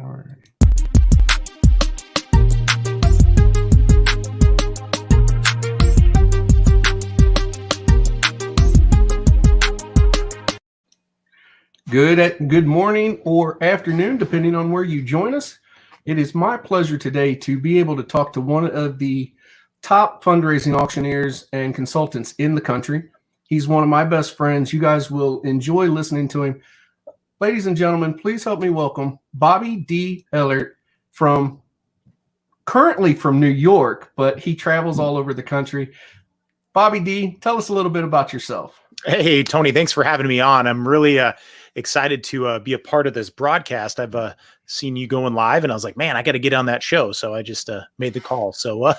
All right. Good morning or afternoon, depending on where you join us. It is my pleasure today to be able to talk to one of the top fundraising auctioneers and consultants in the country. He's one of my best friends. You guys will enjoy listening to him. Ladies and gentlemen, please help me welcome Bobby D. Ellert, currently from New York, but he travels all over the country. Bobby D., tell us a little bit about yourself. Hey, Tony, thanks for having me on. I'm really excited to be a part of this broadcast. I've seen you going live, and I was like, man, I got to get on that show. So I just made the call. So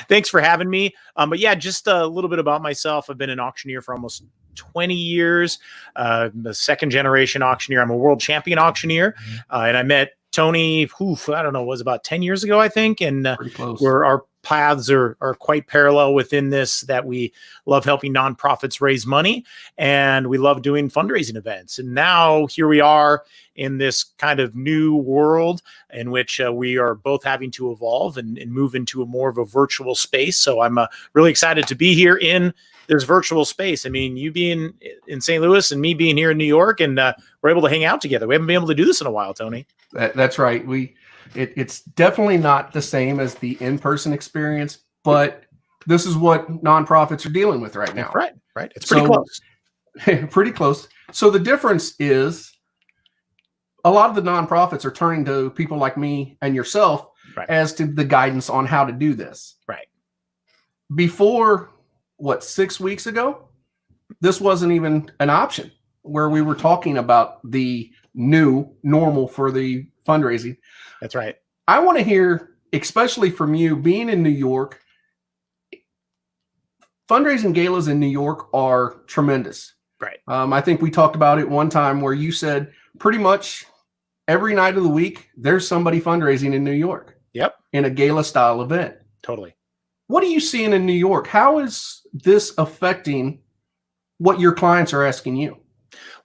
thanks for having me. But yeah, just a little bit about myself. I've been an auctioneer for almost 20 years, the second generation auctioneer. I'm a world champion auctioneer. And I met Tony, I don't know, was about 10 years ago, I think. And Pretty close. our paths are quite parallel within this, that we love helping nonprofits raise money and we love doing fundraising events. And now here we are in this kind of new world in which we are both having to evolve and move into a more of a virtual space. So I'm really excited to be here in this virtual space. I mean, you being in St. Louis and me being here in New York, and we're able to hang out together. We haven't been able to do this in a while, Tony. That's right. It's definitely not the same as the in-person experience, but this is what nonprofits are dealing with right now. Right. It's pretty close. Pretty close. So the difference is a lot of the nonprofits are turning to people like me and yourself as to the guidance on how to do this. Right. Before, 6 weeks ago, this wasn't even an option where we were talking about the new normal for the fundraising. That's right. I want to hear, especially from you, being in New York, fundraising galas in New York are tremendous. Right. I think we talked about it one time where you said pretty much every night of the week, there's somebody fundraising in New York. Yep. In a gala style event. Totally. What are you seeing in New York? How is this affecting what your clients are asking you?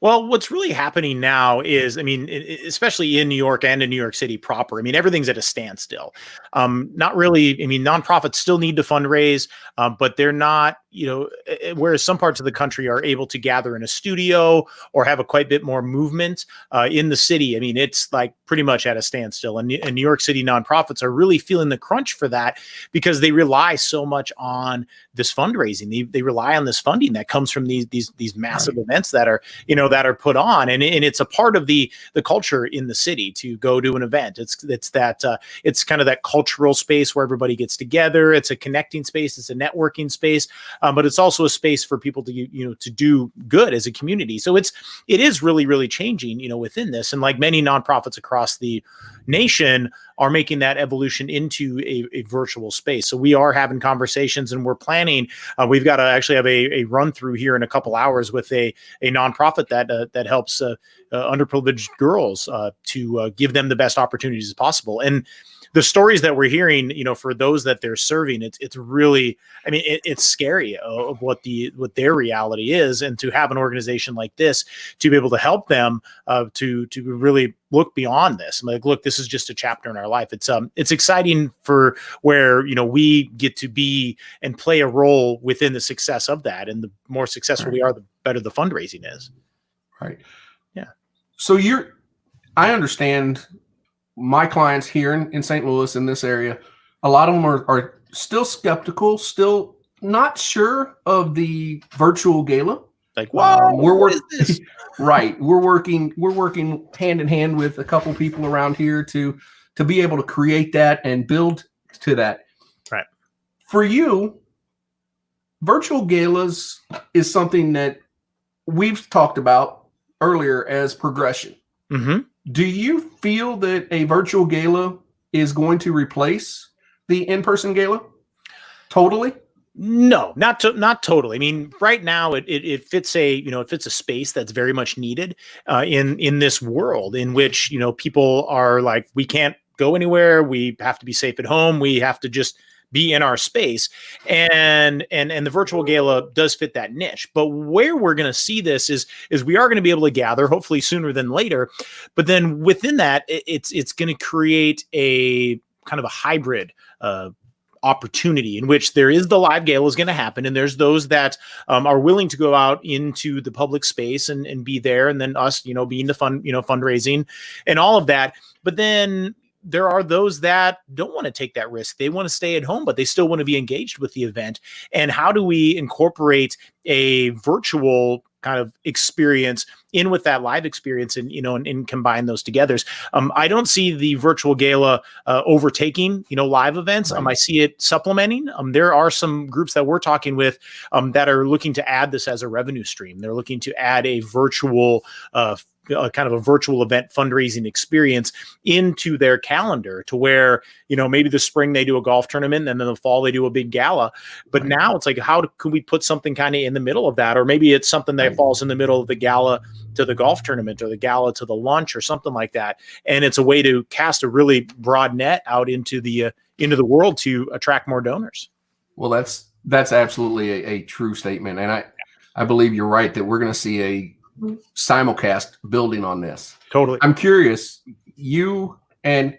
Well, what's really happening now is, I mean, especially in New York and in New York City proper, I mean, everything's at a standstill. Not really. I mean, nonprofits still need to fundraise, but they're not, whereas some parts of the country are able to gather in a studio or have a quite bit more movement in the city. I mean, it's like pretty much at a standstill. And New York City nonprofits are really feeling the crunch for that because they rely so much on this fundraising. They rely on this funding that comes from these massive events that are, that are put on. And it's a part of the culture in the city to go to an event. It's kind of that cultural space where everybody gets together. It's a connecting space. It's a networking space. But it's also a space for people to, to do good as a community. So it is really, really changing, within this. And like many nonprofits across the nation are making that evolution into a virtual space. So we are having conversations and we're planning. We've got to actually have a run through here in a couple hours with a nonprofit that helps underprivileged girls to give them the best opportunities as possible. And the stories that we're hearing, for those that they're serving, it's really, I mean, it's scary of what their reality is. And to have an organization like this to be able to help them to really look beyond this. I'm like, look, this is just a chapter in our life. It's exciting for where, we get to be and play a role within the success of that. And the more successful we are, the better the fundraising is. Right. Yeah. So I understand my clients here in St. Louis, in this area, a lot of them are still skeptical, still not sure of the virtual gala. Like, wow, what is this? Right. We're working hand in hand with a couple people around here to be able to create that and build to that. Right. For you, virtual galas is something that we've talked about earlier as progression. Mm-hmm. Do you feel that a virtual gala is going to replace the in-person gala totally? No, not totally. I mean, right now it fits a space that's very much needed in this world in which, people are like, we can't go anywhere. We have to be safe at home. We have to just be in our space, and the virtual gala does fit that niche. But where we're going to see this is we are going to be able to gather, hopefully sooner than later, but then within that, it's going to create a kind of a hybrid opportunity in which there is the live gala is going to happen, and there's those that are willing to go out into the public space and be there, and then us, being the fun, fundraising and all of that. But then there are those that don't want to take that risk. They want to stay at home, but they still want to be engaged with the event. And how do we incorporate a virtual kind of experience in with that live experience, and and combine those together? I don't see the virtual gala overtaking live events. Right. I see it supplementing. There are some groups that we're talking with that are looking to add this as a revenue stream. They're looking to add a virtual kind of a virtual event fundraising experience into their calendar, to where maybe the spring they do a golf tournament, and then the fall they do a big gala. But Right. now it's like, how could we put something kind of in the middle of that? Or maybe it's something that falls in the middle of the gala to the golf tournament, or the gala to the lunch, or something like that. And it's a way to cast a really broad net out into the world to attract more donors. Well, that's absolutely a true statement, and I believe you're right that we're going to see a simulcast building on this. Totally. I'm curious, you and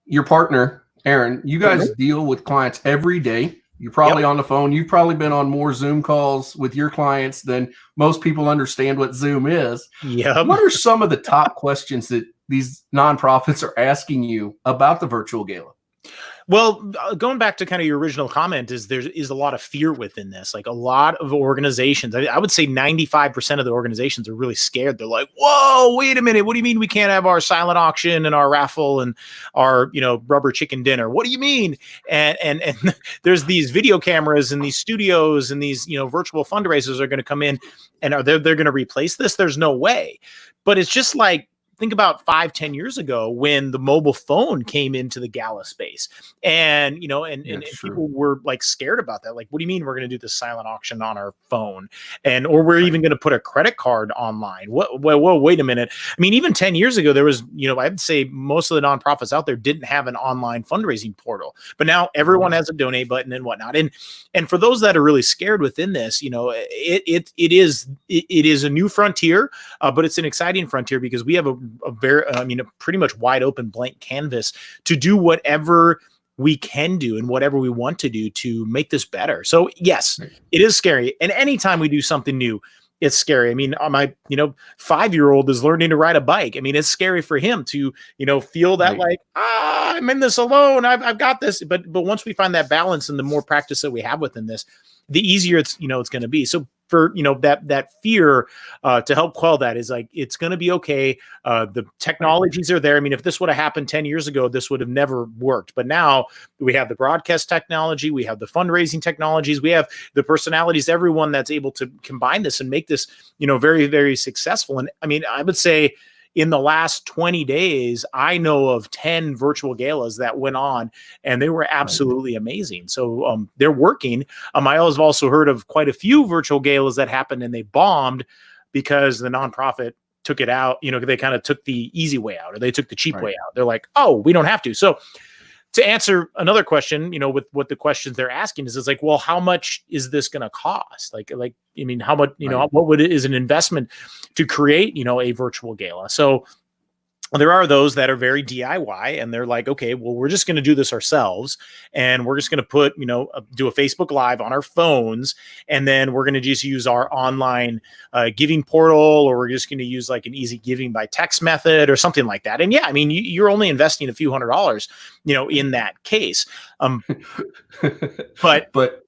your partner Aaron, you guys deal with clients every day. You're probably on the phone. You've probably been on more Zoom calls with your clients than most people understand what Zoom is. Yep. What are some of the top questions that these nonprofits are asking you about the virtual gala? Well, going back to kind of your original comment, there is a lot of fear within this. Like, a lot of organizations, I would say 95% of the organizations are really scared. They're like, whoa, wait a minute. What do you mean we can't have our silent auction and our raffle and our, rubber chicken dinner? What do you mean? And there's these video cameras and these studios and these, virtual fundraisers are going to come in, and they're going to replace this? There's no way. But it's just like, think about 5-10 years ago when the mobile phone came into the gala space, and people were like scared about that. Like, what do you mean we're going to do this silent auction on our phone, or we're even going to put a credit card online? Whoa, wait a minute. I mean, even 10 years ago, there was, I'd say most of the nonprofits out there didn't have an online fundraising portal, but now everyone has a donate button and whatnot. And for those that are really scared within this, it is a new frontier, but it's an exciting frontier, because we have a pretty much wide open blank canvas to do whatever we can do and whatever we want to do to make this better. So yes, it is scary. And anytime we do something new, it's scary. I mean, my 5-year-old is learning to ride a bike. I mean, it's scary for him to feel that like, I'm in this alone. I've got this. But once we find that balance and the more practice that we have within this, the easier it's going to be. So for that fear, to help quell that, is like, it's going to be okay. The technologies are there. I mean, if this would have happened 10 years ago, this would have never worked. But now we have the broadcast technology, we have the fundraising technologies, we have the personalities, everyone that's able to combine this and make this very, very successful. And I mean, I would say, in the last 20 days, I know of 10 virtual galas that went on, and they were absolutely amazing. So they're working. I have also heard of quite a few virtual galas that happened and they bombed because the nonprofit took it out. They kind of took the easy way out, or they took the cheap way out. They're like, oh, we don't have to. So to answer another question, with what the questions they're asking is like, well, how much is this going to cost? Like, I mean, how much, what is an investment to create, a virtual gala? So there are those that are very DIY, and they're like, okay, well, we're just going to do this ourselves, and we're just going to put, do a Facebook Live on our phones, and then we're going to just use our online giving portal, or we're just going to use like an easy giving by text method or something like that. And yeah, I mean, you're only investing a few $100s, in that case. But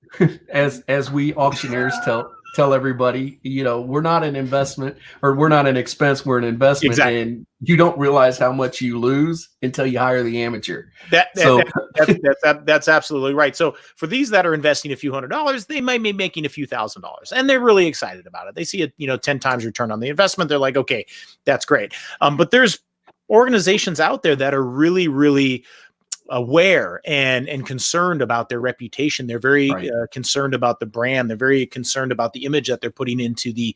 as we auctioneers tell everybody, we're not an investment, or we're not an expense, we're an investment. Exactly. And you don't realize how much you lose until you hire the amateur. That's absolutely right. So for these that are investing a few $100s, they might be making a few $1,000s, and they're really excited about it. They see it, 10 times return on the investment. They're like, okay, that's great. But there's organizations out there that are really, really aware and concerned about their reputation. They're very concerned about the brand. They're very concerned about the image that they're putting into the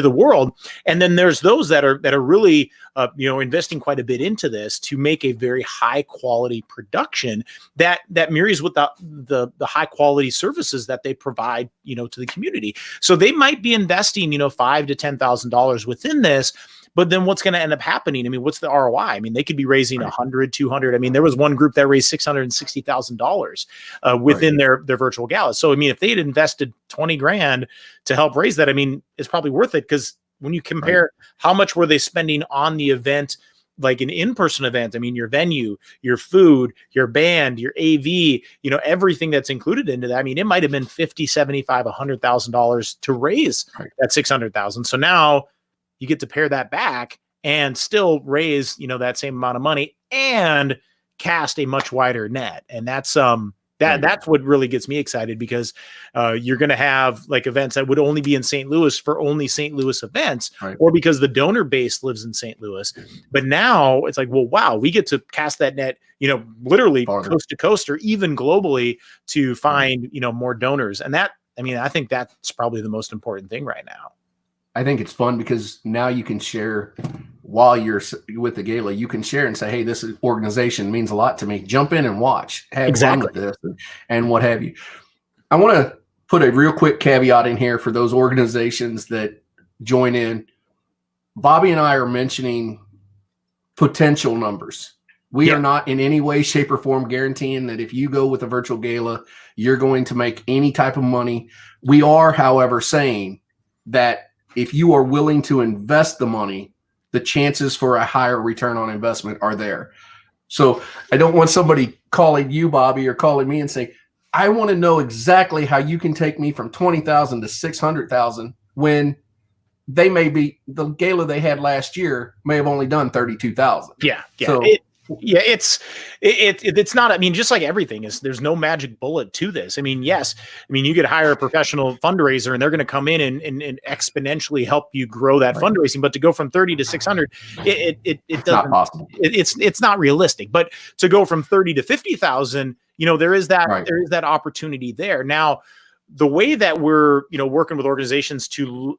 world. And then there's those that are really investing quite a bit into this to make a very high quality production that mirrors with the high quality services that they provide to the community. So they might be investing $5,000 to $10,000 within this. But then what's going to end up happening? I mean, what's the ROI? I mean, they could be raising 100, 200. I mean, there was one group that raised $660,000 within their virtual galas. So, I mean, if they had invested 20 grand to help raise that, I mean, it's probably worth it, because when you compare how much were they spending on the event, like an in-person event, I mean, your venue, your food, your band, your AV, everything that's included into that. I mean, it might've been $50, $75, $100,000 to raise that 600,000. So now you get to pare that back and still raise, that same amount of money and cast a much wider net. And that's that's what really gets me excited, because you're going to have like events that would only be in St. Louis for only St. Louis events, or because the donor base lives in St. Louis. But now it's like, well, wow, we get to cast that net, literally coast to coast, or even globally, to find, more donors. And that, I mean, I think that's probably the most important thing right now. I think it's fun because now you can share while you're with the gala. You can share and say, hey, this organization means a lot to me. Jump in and watch. Have fun with this and what have you. I want to put a real quick caveat in here for those organizations that join in. Bobby and I are mentioning potential numbers. We are not in any way, shape, or form guaranteeing that if you go with a virtual gala, you're going to make any type of money. We are, however, saying that if you are willing to invest the money, the chances for a higher return on investment are there. So I don't want somebody calling you, Bobby, or calling me and saying, I want to know exactly how you can take me from 20,000 to 600,000 when they may be, the gala they had last year may have only done 32,000. Yeah. So, it's not, I mean, just like everything is, there's no magic bullet to this. I mean, yes, I mean, you could hire a professional fundraiser and they're going to come in and exponentially help you grow that fundraising, but to go from 30 to 600, it's not possible. It's not realistic, but to go from 30 to 50,000, there is that opportunity there. Now, the way that we're, working with organizations to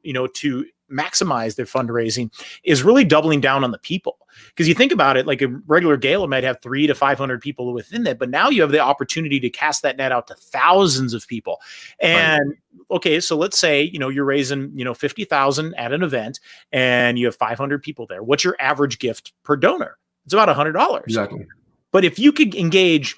maximize their fundraising is really doubling down on the people. Because you think about it, like a regular gala might have 300 to 500 people within it, but now you have the opportunity to cast that net out to thousands of people. And okay, so let's say, you're raising, 50,000 at an event and you have 500 people there. What's your average gift per donor? It's about $100. Exactly. But if you could engage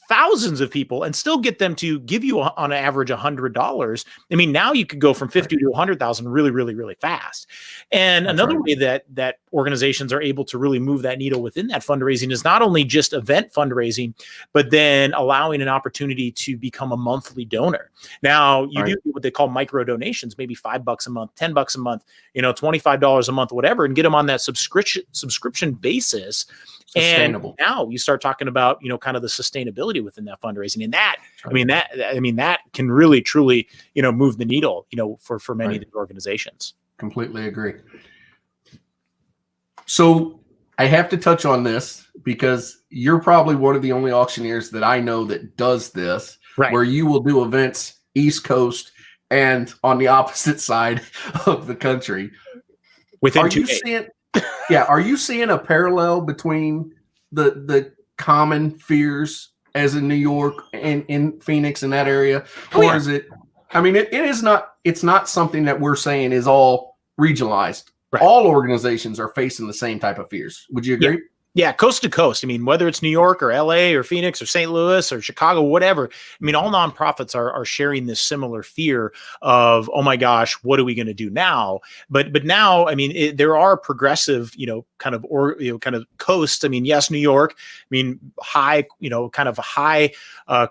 thousands of people and still get them to give you on average $100. I mean, now you could go from 50 to 100,000 really, really, really fast. And another way that organizations are able to really move that needle within that fundraising is not only just event fundraising, but then allowing an opportunity to become a monthly donor. Now you do what they call micro donations, maybe $5 a month, $10 a month, $25 a month, whatever, and get them on that subscription basis. And now you start talking about, kind of the sustainability within that fundraising, and that, that can really, truly, move the needle, for many of these organizations. Completely agree. So I have to touch on this because you're probably one of the only auctioneers that I know that does this, where you will do events East Coast and on the opposite side of the country. Within 2 days. Are you seeing a parallel between the common fears as in New York and in Phoenix and that area? Or is it, I mean, it's not something that we're saying is all regionalized. All organizations are facing the same type of fears. Would you agree? Yeah, coast to coast. I mean, whether it's New York or LA or Phoenix or St. Louis or Chicago, whatever. I mean, all nonprofits are sharing this similar fear of, oh my gosh, what are we going to do now? But now, I mean, there are progressive, kind of coasts. I mean, yes, New York. I mean, high, kind of high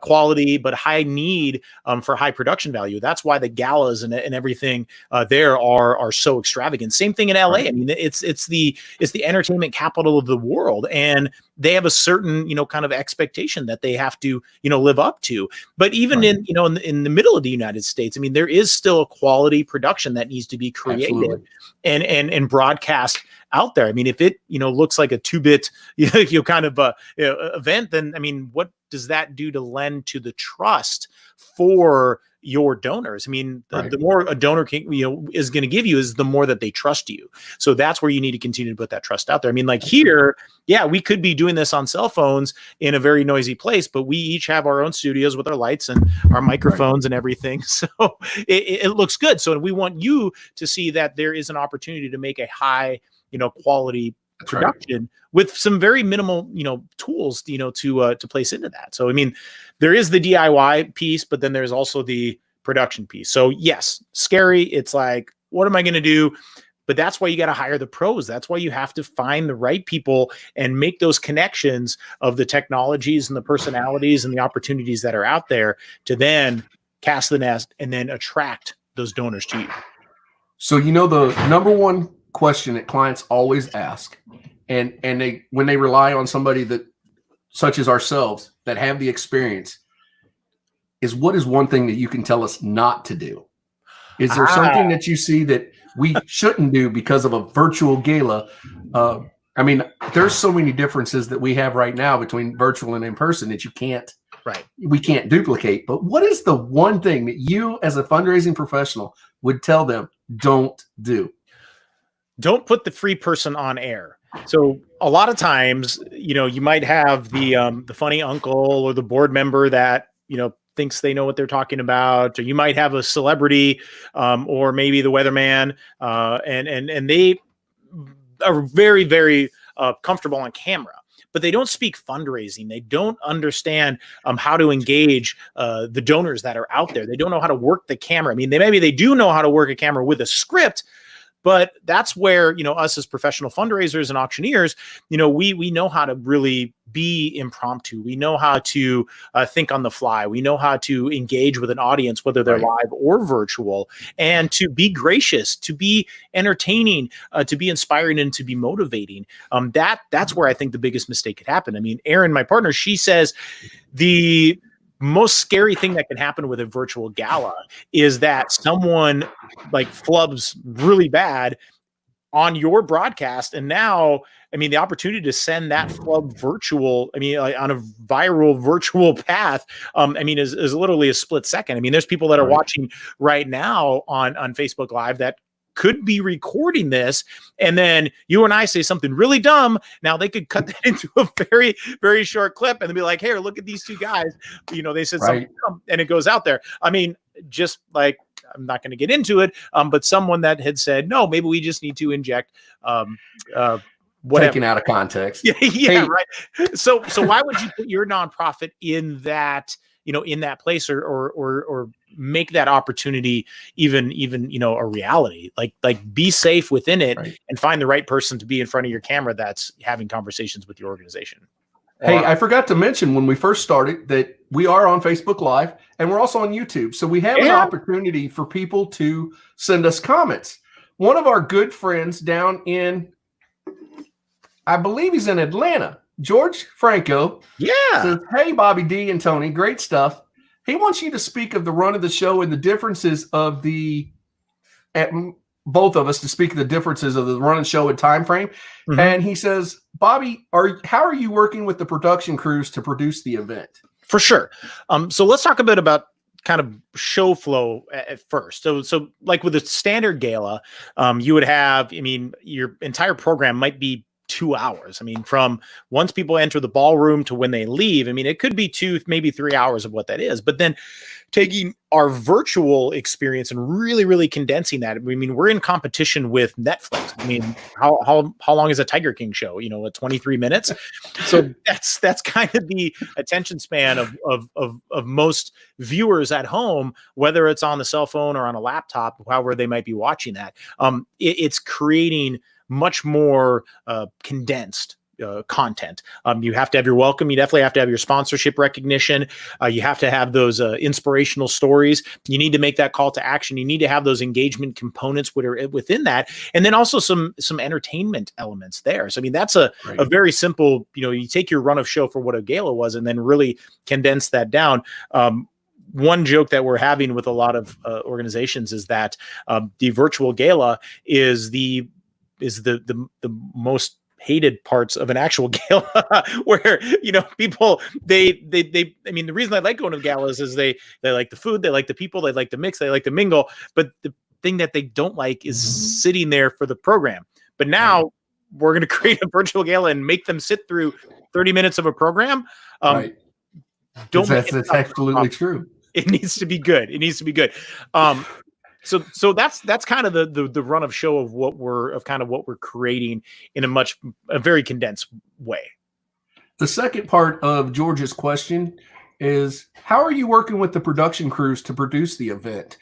quality, but high need for high production value. That's why the galas and everything there are so extravagant. Same thing in LA. I mean, it's the entertainment capital of the world. world, and they have a certain, kind of expectation that they have to, live up to. But even in, in the middle of the United States, I mean, there is still a quality production that needs to be created. Absolutely. And broadcast out there. I mean, if it, looks like a 2-bit, kind of event, then, I mean, what does that do to lend to the trust for your donors? I mean, the more a donor can, is going to give you is the more that they trust you. So that's where you need to continue to put that trust out there. I mean, like here, yeah, we could be doing this on cell phones in a very noisy place, but we each have our own studios with our lights and our microphones and everything. So it looks good. So we want you to see that there is an opportunity to make a high, quality production with some very minimal, tools, to place into that. So, I mean, there is the DIY piece, but then there's also the production piece. So yes, scary. It's like, what am I going to do? But that's why you got to hire the pros. That's why you have to find the right people and make those connections of the technologies and the personalities and the opportunities that are out there to then cast the nest and then attract those donors to you. So, the number one question that clients always ask, and they, when they rely on somebody that, such as ourselves, that have the experience, is what is one thing that you can tell us not to do? Is there something that you see that we shouldn't do because of a virtual gala? I mean, there's so many differences that we have right now between virtual and in person that we can't duplicate. But what is the one thing that you, as a fundraising professional, would tell them don't do? Don't put the free person on air. So a lot of times, you might have the funny uncle or the board member that, thinks they know what they're talking about, or you might have a celebrity, or maybe the weatherman, and they are very, very comfortable on camera, but they don't speak fundraising. They don't understand how to engage the donors that are out there. They don't know how to work the camera. I mean, they do know how to work a camera with a script, but that's where, us as professional fundraisers and auctioneers, we know how to really be impromptu. We know how to think on the fly. We know how to engage with an audience, whether they're live or virtual, and to be gracious, to be entertaining, to be inspiring, and to be motivating. That's where I think the biggest mistake could happen. I mean, Erin, my partner, she says the most scary thing that can happen with a virtual gala is that someone like flubs really bad on your broadcast. And now, I mean, the opportunity to send that flub virtual, I mean, like on a viral virtual path, I mean, is literally a split second. I mean, there's people that are watching right now on Facebook Live that could be recording this, and then you and I say something really dumb. Now they could cut that into a very, very short clip and be like, "Hey, look at these two guys. They said something dumb," and it goes out there. I mean, just like, I'm not going to get into it, but someone that had said, "No, maybe we just need to inject whatever." Taken out of context. Yeah, right. So why would you put your nonprofit in that? In that place, or make that opportunity even a reality. Like be safe within it, and find the right person to be in front of your camera that's having conversations with your organization. Hey, I forgot to mention when we first started that we are on Facebook Live and we're also on YouTube. So we have an opportunity for people to send us comments. One of our good friends down in, I believe he's in Atlanta, George Franco, says, "Hey, Bobby D and Tony, great stuff. He wants you to speak of the run of the show and the differences of both of us to speak of the differences of the run and show and time frame." And he says, "Bobby, how are you working with the production crews to produce the event?" For sure. So let's talk a bit about kind of show flow at first. So like with a standard gala, you would have, I mean, your entire program might be 2 hours. I mean, from once people enter the ballroom to when they leave, I mean, it could be 2, maybe 3 hours of what that is. But then taking our virtual experience and really, really condensing that. I mean, we're in competition with Netflix. I mean, how long is a Tiger King show? 23 minutes. So that's kind of the attention span of most viewers at home, whether it's on the cell phone or on a laptop, however they might be watching that. It's creating much more condensed content. You have to have your welcome. You definitely have to have your sponsorship recognition. You have to have those inspirational stories. You need to make that call to action. You need to have those engagement components within that, and then also some entertainment elements there. So I mean, that's a very simple. You take your run of show for what a gala was, and then really condense that down. One joke that we're having with a lot of organizations is that the virtual gala is the most hated parts of an actual gala, where people they I mean, the reason I like going to galas is they like the food, they like the people, they like the mix, they like the mingle, but the thing that they don't like is sitting there for the program. But now we're going to create a virtual gala and make them sit through 30 minutes of a program. That's absolutely true. It needs to be good. It needs to be good. So that's kind of the run of show of what we're creating in a very condensed way. The second part of George's question is, how are you working with the production crews to produce the event?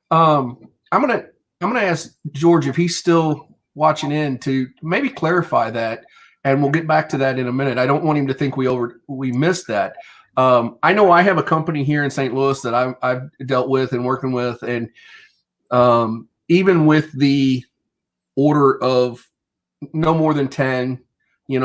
I'm gonna ask George if he's still watching in to maybe clarify that, and we'll get back to that in a minute. I don't want him to think we missed that. I know I have a company here in St. Louis that I've dealt with and working with, and even with the order of no more than 10,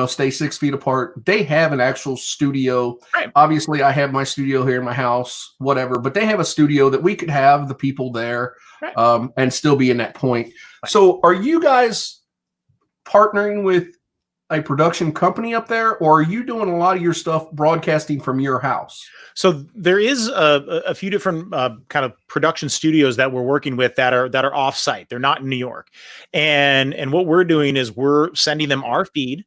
stay 6 feet apart, they have an actual studio. Right. Obviously, I have my studio here in my house, whatever, but they have a studio that we could have the people there, and still be in that point. Right. So are you guys partnering with a production company up there, or are you doing a lot of your stuff broadcasting from your house? So there is a few different kind of production studios that we're working with that are offsite. They're not in New York, and what we're doing is we're sending them our feed,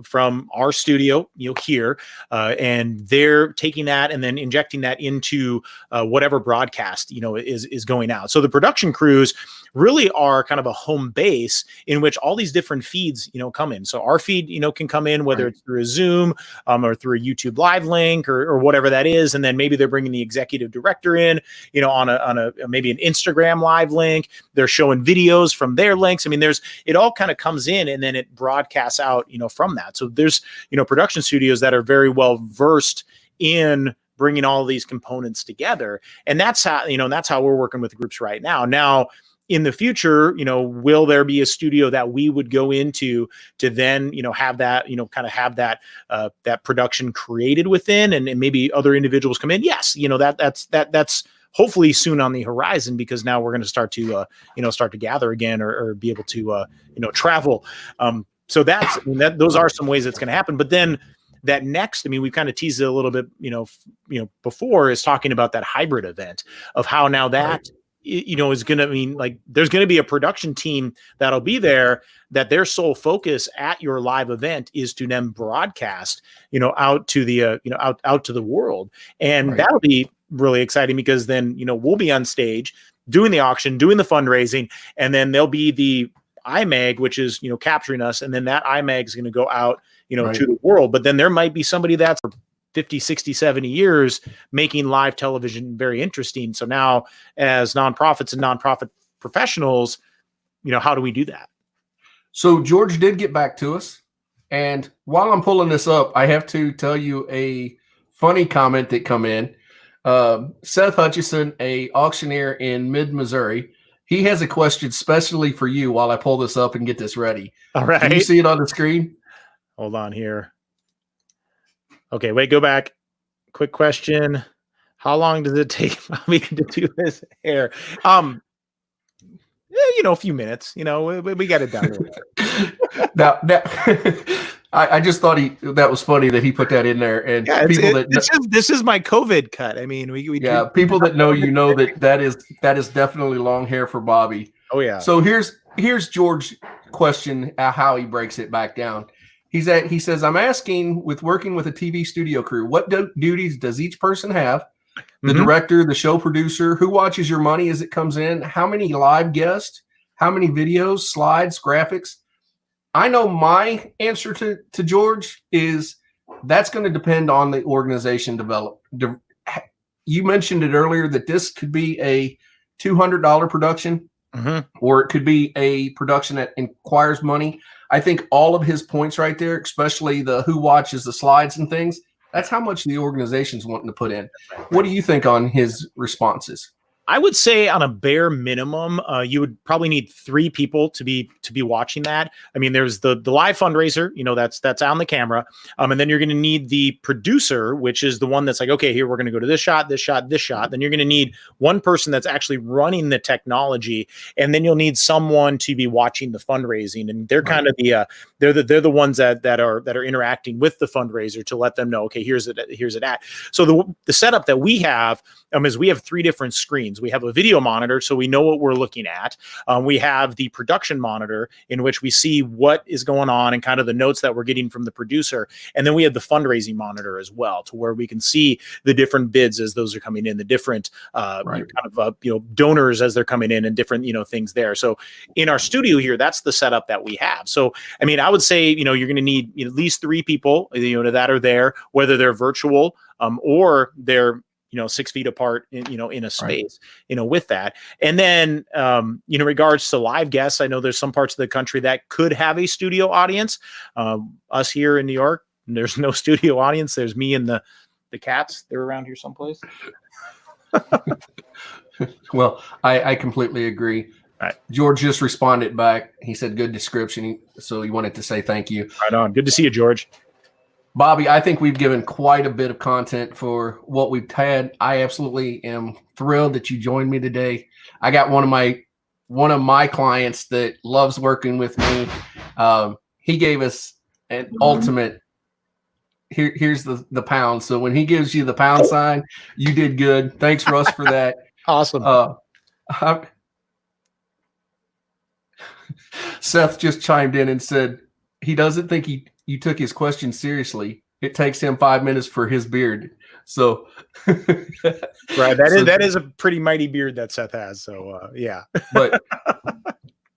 from our studio, here, and they're taking that and then injecting that into whatever broadcast is going out. So the production crews really are kind of a home base in which all these different feeds come in. So our feed can come in, whether it's through a Zoom or through a YouTube live link or whatever that is, and then maybe they're bringing the executive director in on a maybe an Instagram live link. They're showing videos from their links. I mean, it all kind of comes in and then it broadcasts out from that. So there's production studios that are very well versed in bringing all of these components together, and that's how we're working with groups right now. In the future, will there be a studio that we would go into to then, have that, kind of have that production created within, and maybe other individuals come in? Yes, that's hopefully soon on the horizon, because now we're going to start to gather again or be able to travel. So those are some ways that's going to happen. But then that next, we've kind of teased it a little bit, before, is talking about that hybrid event of how now that. Is going to mean, like, there's going to be a production team that'll be there, that their sole focus at your live event is to then broadcast, out to the, out to the world. And that'll be really exciting, because then, we'll be on stage doing the auction, doing the fundraising, and then there'll be the IMAG, which is, capturing us. And then that IMAG is going to go out, to the world. But then there might be somebody that's 50, 60, 70 years making live television very interesting. So now, as nonprofits and nonprofit professionals, how do we do that? So George did get back to us. And while I'm pulling this up, I have to tell you a funny comment that come in. Seth Hutchison, a auctioneer in mid-Missouri, he has a question specially for you while I pull this up and get this ready. All right. Can you see it on the screen? Hold on here. Okay, wait, go back. Quick question. How long does it take me to do his hair? A few minutes. We got it done. Now, I just thought that was funny that he put that in there. And this is my COVID cut. People that know that is definitely long hair for Bobby. Oh yeah. So here's George's question, how he breaks it back down. He says, I'm asking, with working with a TV studio crew, what duties does each person have? The director, the show producer, who watches your money as it comes in? How many live guests? How many videos, slides, graphics? I know my answer to George is that's going to depend on the organization You mentioned it earlier that this could be a $200 production. or it could be a production that requires money. I think all of his points right there, especially the who watches the slides and things, that's how much the organization's wanting to put in. What do you think on his responses? I would say on a bare minimum, you would probably need 3 people to be watching that. I mean, there's the live fundraiser, that's on the camera, and then you're going to need the producer, which is the one that's like, okay, here we're going to go to this shot, this shot, this shot. Then you're going to need one person that's actually running the technology, and then you'll need someone to be watching the fundraising. And they're kind of they're the ones that are interacting with the fundraiser to let them know, okay, here's it at. So the setup that we have is we have 3 different screens. We have a video monitor, so we know what we're looking at. We have the production monitor, in which we see what is going on and kind of the notes that we're getting from the producer. And then we have the fundraising monitor as well, to where we can see the different bids as those are coming in, the different donors as they're coming in, and different things there. So in our studio here, that's the setup that we have. So I mean, I would say you're going to need at least 3 people that are there, whether they're virtual or they're 6 feet apart in a space, with that. And then, in regards to live guests, I know there's some parts of the country that could have a studio audience. Us here in New York, there's no studio audience. There's me and the cats. They're around here someplace. Well, I completely agree. Right. George just responded back. He said, good description. So he wanted to say thank you. Right on. Good to see you, George. Bobby, I think we've given quite a bit of content for what we've had. I absolutely am thrilled that you joined me today. I got one of my clients that loves working with me. He gave us an ultimate. Here's the pound. So when he gives you the pound sign, you did good. Thanks, Russ, for that. Awesome. Seth just chimed in and said he doesn't think you took his question seriously. It takes him 5 minutes for his beard. So right. That is a pretty mighty beard that Seth has. So yeah. But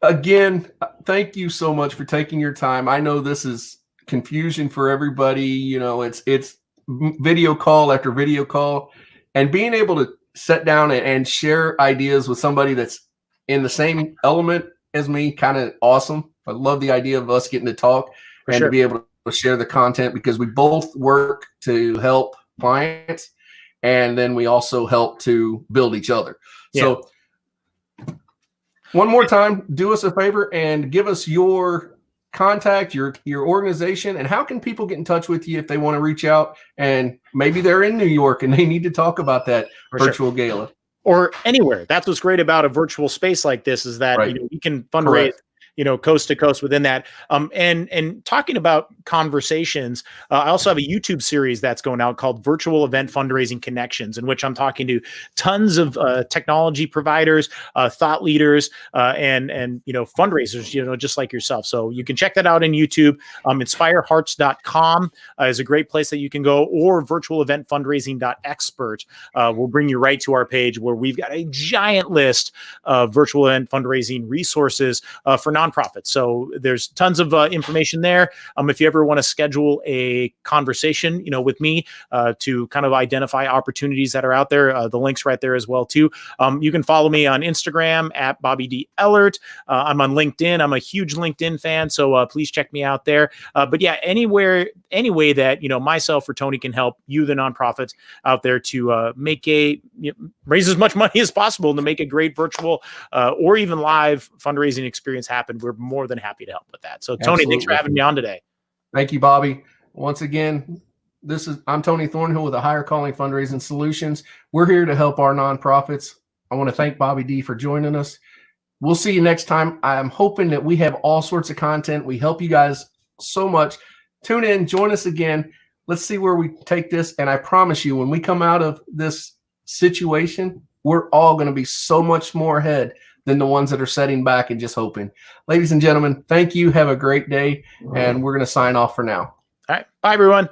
again, thank you so much for taking your time. I know this is confusion for everybody. It's video call after video call, and being able to sit down and share ideas with somebody that's in the same element as me, kind of awesome. I love the idea of us getting to talk to be able to share the content, because we both work to help clients, and then we also help to build each other. Yeah. So one more time, do us a favor and give us your contact, your organization, and how can people get in touch with you if they want to reach out, and maybe they're in New York and they need to talk about that virtual gala. Or anywhere. That's what's great about a virtual space like this, is that you can fundraise coast to coast within that. And talking about conversations, I also have a YouTube series that's going out called Virtual Event Fundraising Connections, in which I'm talking to tons of technology providers, thought leaders, and fundraisers, just like yourself. So you can check that out on YouTube. InspireHearts.com is a great place that you can go, or virtualeventfundraising.expert will bring you right to our page, where we've got a giant list of virtual event fundraising resources for nonprofits. So there's tons of information there. If you ever want to schedule a conversation, with me to kind of identify opportunities that are out there, the link's right there as well too. You can follow me on Instagram at Bobby D. Ellert. I'm on LinkedIn. I'm a huge LinkedIn fan, so please check me out there. But yeah, any way that myself or Tony can help you, the nonprofits out there, to raise as much money as possible to make a great virtual or even live fundraising experience happen, we're more than happy to help with that. So Tony, thanks for having me on today. Thank you, Bobby. Once again, I'm Tony Thornhill with the Higher Calling Fundraising Solutions. We're here to help our nonprofits. I want to thank Bobby D for joining us. We'll see you next time. I'm hoping that we have all sorts of content. We help you guys so much. Tune in, join us again. Let's see where we take this. And I promise you, when we come out of this situation, we're all going to be so much more ahead than the ones that are sitting back and just hoping. Ladies and gentlemen, thank you. Have a great day. And we're going to sign off for now. All right. Bye, everyone.